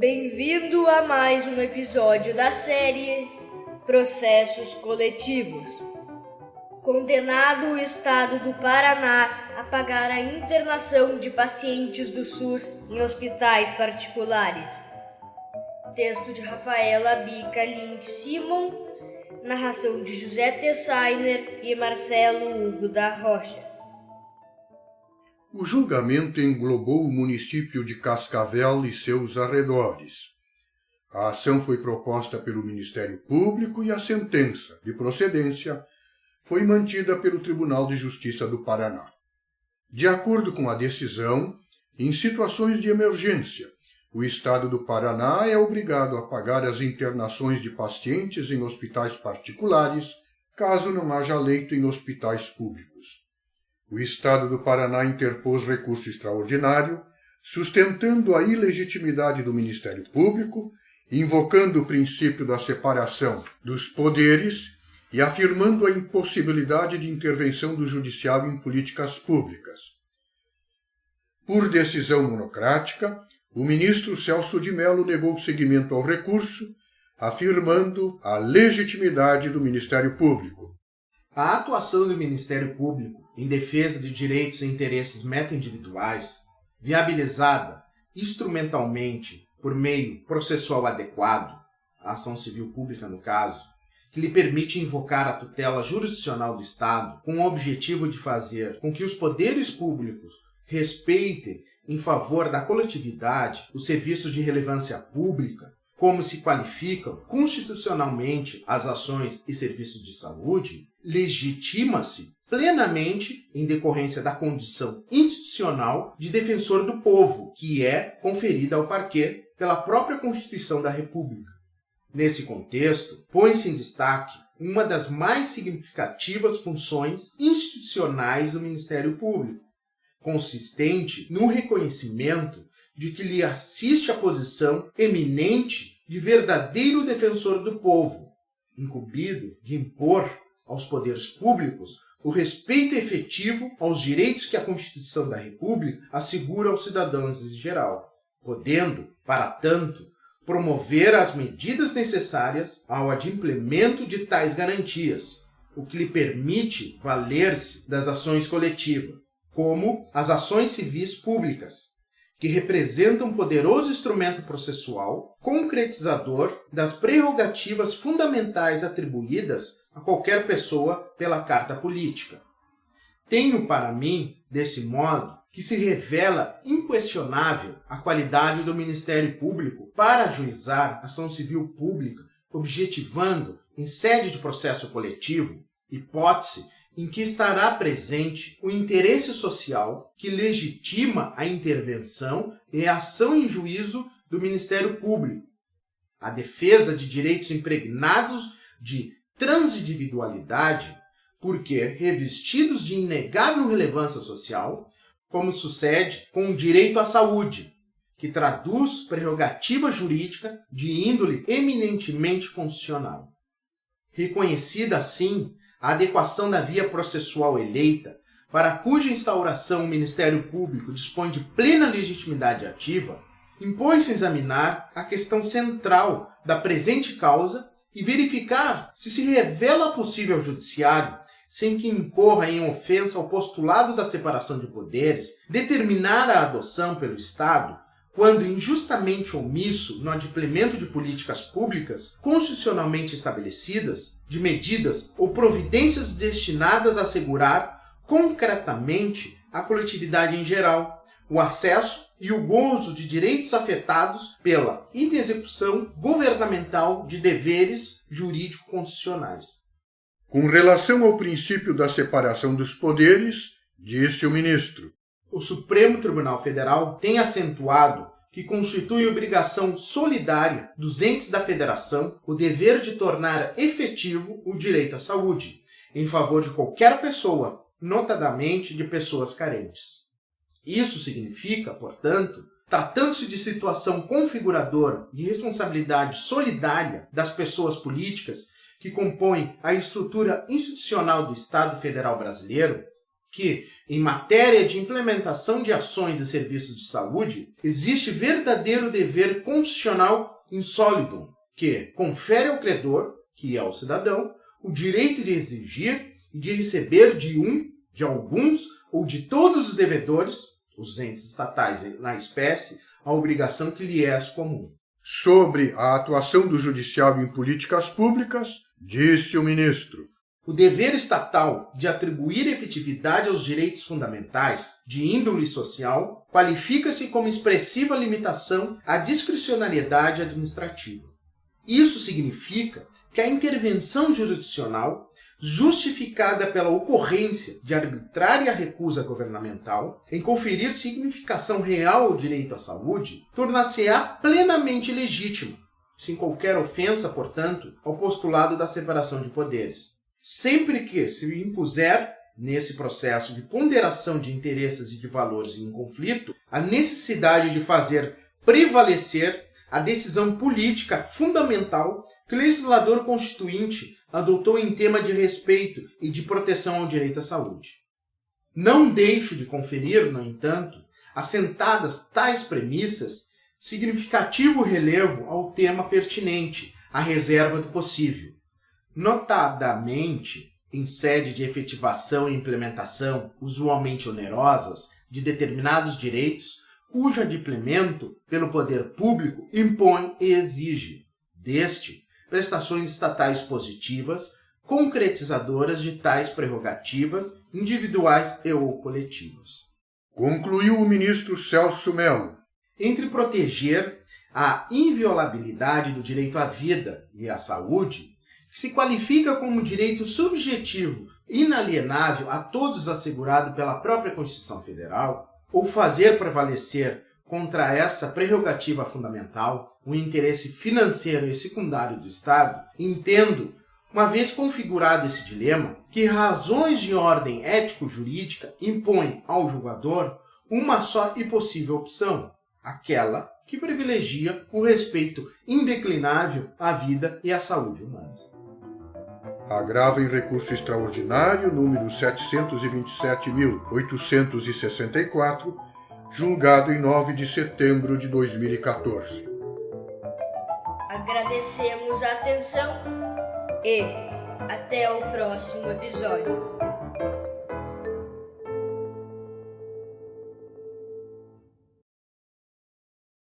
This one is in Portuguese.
Bem-vindo a mais um episódio da série Processos Coletivos. Condenado o Estado do Paraná a pagar a internação de pacientes do SUS em hospitais particulares. Texto de Rafaela Bica Link Simon, narração de José Tessainer e Marcelo Hugo da Rocha. O julgamento englobou o município de Cascavel e seus arredores. A ação foi proposta pelo Ministério Público e a sentença, de procedência, foi mantida pelo Tribunal de Justiça do Paraná. De acordo com a decisão, em situações de emergência, o Estado do Paraná é obrigado a pagar as internações de pacientes em hospitais particulares, caso não haja leito em hospitais públicos. O Estado do Paraná interpôs recurso extraordinário, sustentando a ilegitimidade do Ministério Público, invocando o princípio da separação dos poderes e afirmando a impossibilidade de intervenção do Judiciário em políticas públicas. Por decisão monocrática, o ministro Celso de Mello negou seguimento ao recurso, afirmando a legitimidade do Ministério Público. A atuação do Ministério Público em defesa de direitos e interesses meta-individuais, viabilizada instrumentalmente por meio processual adequado, a ação civil pública no caso, que lhe permite invocar a tutela jurisdicional do Estado com o objetivo de fazer com que os poderes públicos respeitem em favor da coletividade os serviços de relevância pública, como se qualificam constitucionalmente as ações e serviços de saúde, legitima-se plenamente em decorrência da condição institucional de defensor do povo, que é conferida ao parquê pela própria Constituição da República. Nesse contexto, põe-se em destaque uma das mais significativas funções institucionais do Ministério Público, consistente no reconhecimento de que lhe assiste a posição eminente de verdadeiro defensor do povo, incumbido de impor aos poderes públicos o respeito efetivo aos direitos que a Constituição da República assegura aos cidadãos em geral, podendo, para tanto, promover as medidas necessárias ao adimplemento de tais garantias, o que lhe permite valer-se das ações coletivas, como as ações civis públicas, que representam um poderoso instrumento processual concretizador das prerrogativas fundamentais atribuídas a qualquer pessoa pela Carta Política. Tenho para mim, desse modo, que se revela inquestionável a qualidade do Ministério Público para ajuizar ação civil pública, objetivando, em sede de processo coletivo, hipótese em que estará presente o interesse social que legitima a intervenção e a ação em juízo do Ministério Público, a defesa de direitos impregnados de transindividualidade, porque revestidos de inegável relevância social, como sucede com o direito à saúde, que traduz prerrogativa jurídica de índole eminentemente constitucional. Reconhecida assim a adequação da via processual eleita, para cuja instauração o Ministério Público dispõe de plena legitimidade ativa, impõe-se examinar a questão central da presente causa e verificar se revela possível ao Judiciário, sem que incorra em ofensa ao postulado da separação de poderes, determinar a adoção pelo Estado, quando injustamente omisso no adimplemento de políticas públicas constitucionalmente estabelecidas, de medidas ou providências destinadas a assegurar concretamente a coletividade em geral, o acesso e o gozo de direitos afetados pela inexecução governamental de deveres jurídico-constitucionais. Com relação ao princípio da separação dos poderes, disse o ministro: o Supremo Tribunal Federal tem acentuado que constitui obrigação solidária dos entes da Federação o dever de tornar efetivo o direito à saúde, em favor de qualquer pessoa, notadamente de pessoas carentes. Isso significa, portanto, tratando-se de situação configuradora de responsabilidade solidária das pessoas políticas que compõem a estrutura institucional do Estado Federal Brasileiro, que, em matéria de implementação de ações e serviços de saúde, existe verdadeiro dever constitucional insólito, que confere ao credor, que é o cidadão, o direito de exigir e de receber de alguns ou de todos os devedores, os entes estatais na espécie, a obrigação que lhe é comum. Sobre a atuação do Judiciário em políticas públicas, disse o ministro: o dever estatal de atribuir efetividade aos direitos fundamentais de índole social qualifica-se como expressiva limitação à discricionariedade administrativa. Isso significa que a intervenção jurisdicional, justificada pela ocorrência de arbitrária recusa governamental em conferir significação real ao direito à saúde, tornar-se-á plenamente legítima, sem qualquer ofensa, portanto, ao postulado da separação de poderes. Sempre que se impuser, nesse processo de ponderação de interesses e de valores em conflito, a necessidade de fazer prevalecer a decisão política fundamental que o legislador constituinte adotou em tema de respeito e de proteção ao direito à saúde. Não deixo de conferir, no entanto, assentadas tais premissas, significativo relevo ao tema pertinente, à reserva do possível, notadamente em sede de efetivação e implementação usualmente onerosas de determinados direitos, cujo adimplemento pelo poder público impõe e exige, deste, prestações estatais positivas, concretizadoras de tais prerrogativas individuais e ou coletivas. Concluiu o ministro Celso Mello. Entre proteger a inviolabilidade do direito à vida e à saúde, que se qualifica como direito subjetivo inalienável a todos assegurado pela própria Constituição Federal, ou fazer prevalecer contra essa prerrogativa fundamental o interesse financeiro e secundário do Estado, entendo, uma vez configurado esse dilema, que razões de ordem ético-jurídica impõem ao julgador uma só e possível opção, aquela que privilegia o respeito indeclinável à vida e à saúde humanas. Agravo em recurso extraordinário número 727.864, julgado em 9 de setembro de 2014. Agradecemos a atenção e até o próximo episódio.